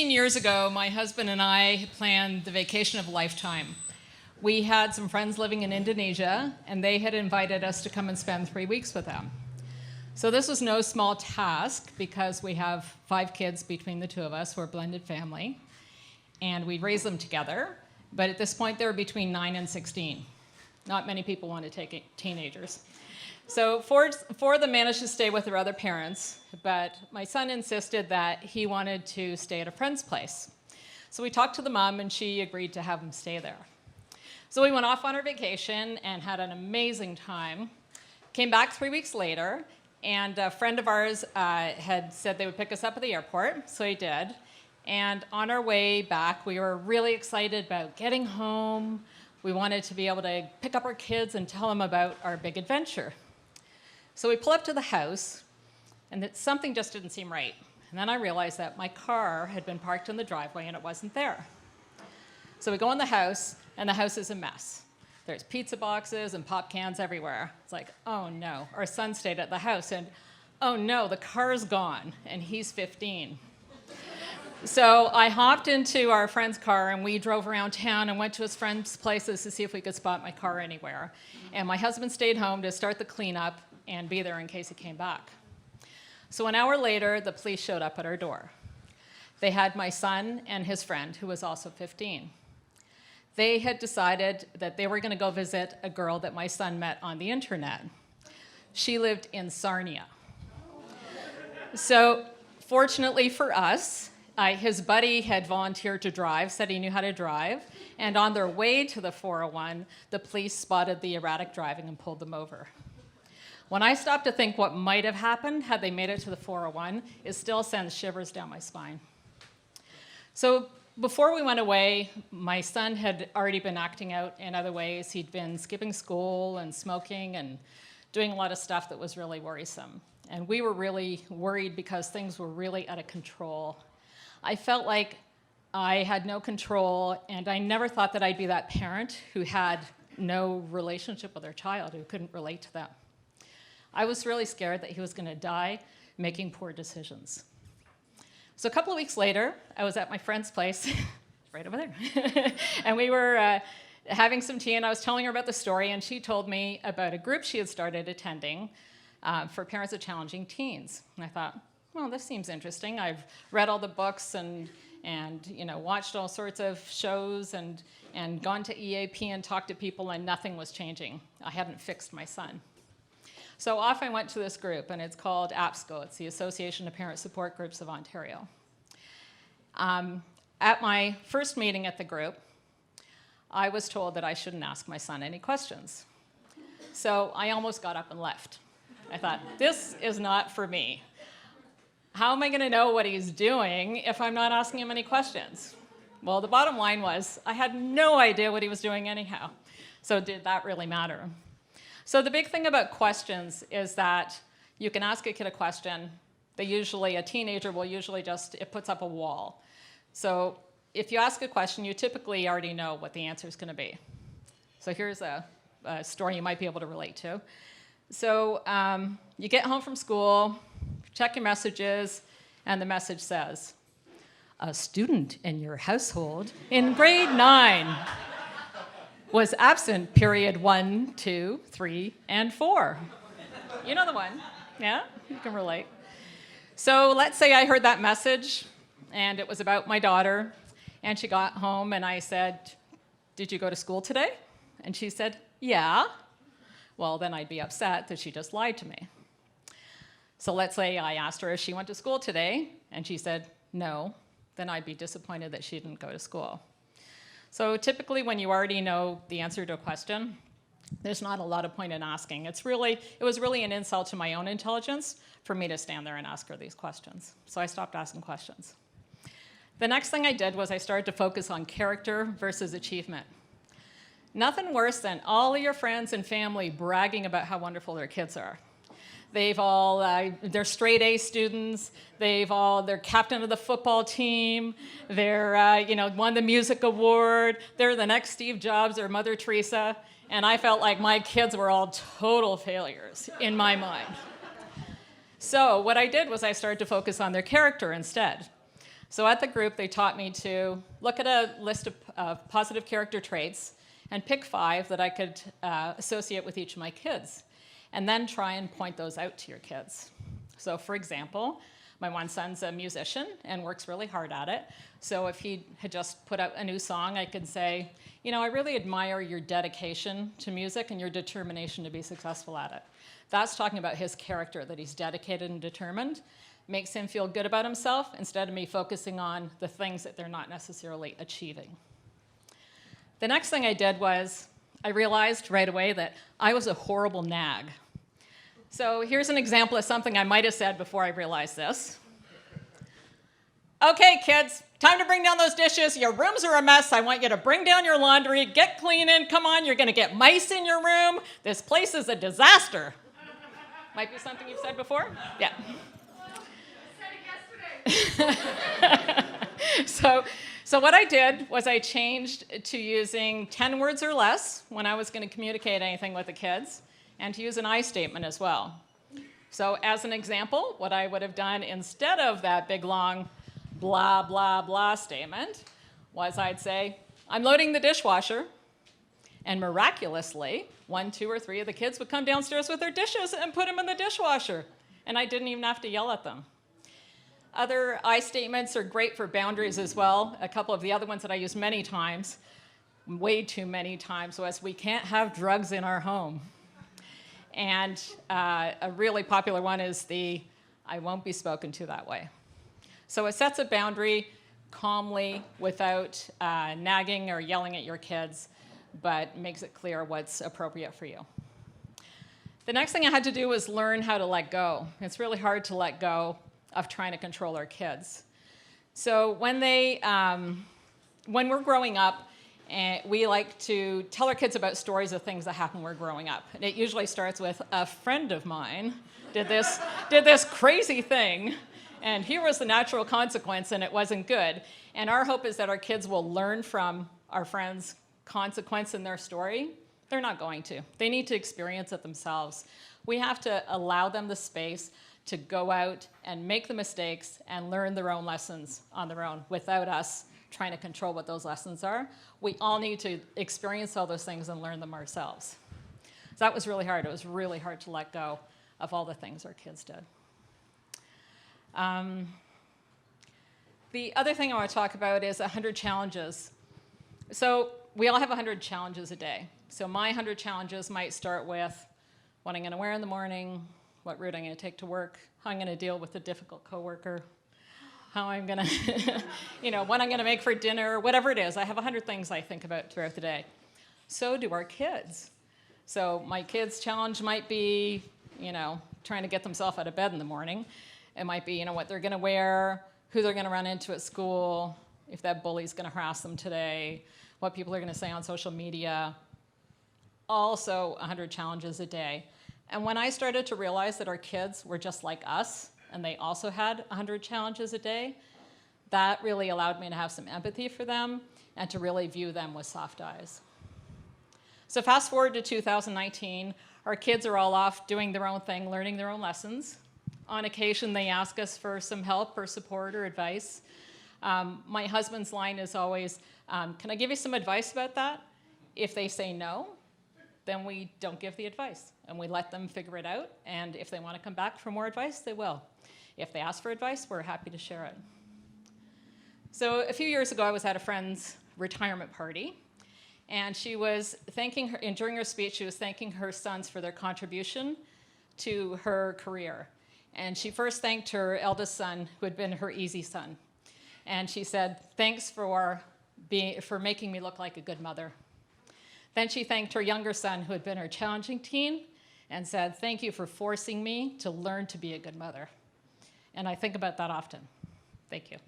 15 years ago, my husband and I planned the vacation of a lifetime. We had some friends living in Indonesia, and they had invited us to come and spend 3 weeks with them. So this was no small task because we have 5 kids between the two of us. We're a blended family, and we raised them together. But at this point, they were between 9 and 16. Not many people want to take teenagers. So four of them managed to stay with their other parents, but my son insisted that he wanted to stay at a friend's place. So we talked to the mom, and she agreed to have him stay there. So we went off on our vacation and had an amazing time. Came back 3 weeks later, and a friend of ours had said they would pick us up at the airport, so he did. And on our way back, we were really excited about getting home. We wanted to be able to pick up our kids and tell them about our big adventure. So we pull up to the house, and something just didn't seem right. And then I realized that my car had been parked in the driveway, and it wasn't there. So we go in the house, and the house is a mess. There's pizza boxes and pop cans everywhere. It's like, oh no. Our son stayed at the house, and oh no, the car's gone, and he's 15. So I hopped into our friend's car, and we drove around town and went to his friend's places to see if we could spot my car anywhere. And my husband stayed home to start the cleanup and be there in case he came back. So an hour later, the police showed up at our door. They had my son and his friend, who was also 15. They had decided that they were going to go visit a girl that my son met on the internet. She lived in Sarnia. So fortunately for us, his buddy had volunteered to drive, said he knew how to drive, and on their way to the 401, the police spotted the erratic driving and pulled them over. When I stop to think what might have happened had they made it to the 401, it still sends shivers down my spine. So before we went away, my son had already been acting out in other ways. He'd been skipping school and smoking and doing a lot of stuff that was really worrisome. And we were really worried because things were really out of control. I felt like I had no control, and I never thought that I'd be that parent who had no relationship with their child, who couldn't relate to them. I was really scared that he was going to die making poor decisions. So a couple of weeks later, I was at my friend's place, right over there, and we were having some tea, and I was telling her about the story, and she told me about a group she had started attending for parents of challenging teens. And I thought, well, this seems interesting. I've read all the books and watched all sorts of shows and gone to EAP and talked to people, and nothing was changing. I hadn't fixed my son. So off I went to this group, and it's called APSGO. It's the Association of Parent Support Groups of Ontario. At my first meeting at the group, I was told that I shouldn't ask my son any questions. So I almost got up and left. I thought, this is not for me. How am I going to know what he's doing if I'm not asking him any questions? Well, the bottom line was I had no idea what he was doing anyhow. So did that really matter? So the big thing about questions is that you can ask a kid a question. A teenager will usually it puts up a wall. So if you ask a question, you typically already know what the answer is going to be. So here's a story you might be able to relate to. So you get home from school, check your messages, and the message says, a student in your household in grade 9 was absent period 1, 2, 3, and 4. You know the one. Yeah, you can relate. So let's say I heard that message, and it was about my daughter, and she got home, and I said, did you go to school today? And she said, yeah. Well, then I'd be upset that she just lied to me. So let's say I asked her if she went to school today, and she said no. Then I'd be disappointed that she didn't go to school. So typically when you already know the answer to a question, there's not a lot of point in asking. It was really an insult to my own intelligence for me to stand there and ask her these questions. So I stopped asking questions. The next thing I did was I started to focus on character versus achievement. Nothing worse than all of your friends and family bragging about how wonderful their kids are. They're straight A students. They're captain of the football team. They're, won the music award. They're the next Steve Jobs or Mother Teresa. And I felt like my kids were all total failures in my mind. So what I did was I started to focus on their character instead. So at the group, they taught me to look at a list of positive character traits and pick 5 that I could associate with each of my kids, and then try and point those out to your kids. So for example, my one son's a musician and works really hard at it. So if he had just put out a new song, I could say, you know, I really admire your dedication to music and your determination to be successful at it. That's talking about his character, that he's dedicated and determined, makes him feel good about himself instead of me focusing on the things that they're not necessarily achieving. The next thing I did was I realized right away that I was a horrible nag. So here's an example of something I might have said before I realized this. Okay, kids, time to bring down those dishes. Your rooms are a mess. I want you to bring down your laundry, get cleaning. Come on, you're going to get mice in your room. This place is a disaster. Might be something you've said before? Yeah. So what I did was I changed to using 10 words or less when I was going to communicate anything with the kids, and to use an I statement as well. So as an example, what I would have done instead of that big long blah, blah, blah statement was I'd say, I'm loading the dishwasher, and miraculously, 1, 2, or 3 of the kids would come downstairs with their dishes and put them in the dishwasher, and I didn't even have to yell at them. Other I statements are great for boundaries as well. A couple of the other ones that I use many times, way too many times, was we can't have drugs in our home. And a really popular one is the I won't be spoken to that way. So it sets a boundary calmly without nagging or yelling at your kids, but makes it clear what's appropriate for you. The next thing I had to do was learn how to let go. It's really hard to let go of trying to control our kids. So when we're growing up, we like to tell our kids about stories of things that happened when we're growing up. And it usually starts with, a friend of mine did this crazy thing, and here was the natural consequence, and it wasn't good. And our hope is that our kids will learn from our friends' consequence in their story. They're not going to. They need to experience it themselves. We have to allow them the space to go out and make the mistakes and learn their own lessons on their own without us trying to control what those lessons are. We all need to experience all those things and learn them ourselves. So that was really hard. It was really hard to let go of all the things our kids did. The other thing I want to talk about is 100 challenges. So we all have 100 challenges a day. So my 100 challenges might start with what I'm going to wear in the morning, what route I'm going to take to work, how I'm going to deal with a difficult coworker, how I'm going to, what I'm going to make for dinner, whatever it is. I have 100 things I think about throughout the day. So do our kids. So my kids' challenge might be, trying to get themselves out of bed in the morning. It might be, what they're going to wear, who they're going to run into at school, if that bully's going to harass them today, what people are going to say on social media. Also 100 challenges a day. And when I started to realize that our kids were just like us, and they also had 100 challenges a day, that really allowed me to have some empathy for them and to really view them with soft eyes. So fast forward to 2019, our kids are all off doing their own thing, learning their own lessons. On occasion, they ask us for some help or support or advice. My husband's line is always, can I give you some advice about that? If they say no, then we don't give the advice, and we let them figure it out, and if they want to come back for more advice, they will. If they ask for advice, we're happy to share it. So a few years ago, I was at a friend's retirement party, and she was thanking her, and during her speech, she was thanking her sons for their contribution to her career. And she first thanked her eldest son, who had been her easy son. And she said, thanks for making me look like a good mother. Then she thanked her younger son, who had been her challenging teen, and said, thank you for forcing me to learn to be a good mother. And I think about that often. Thank you.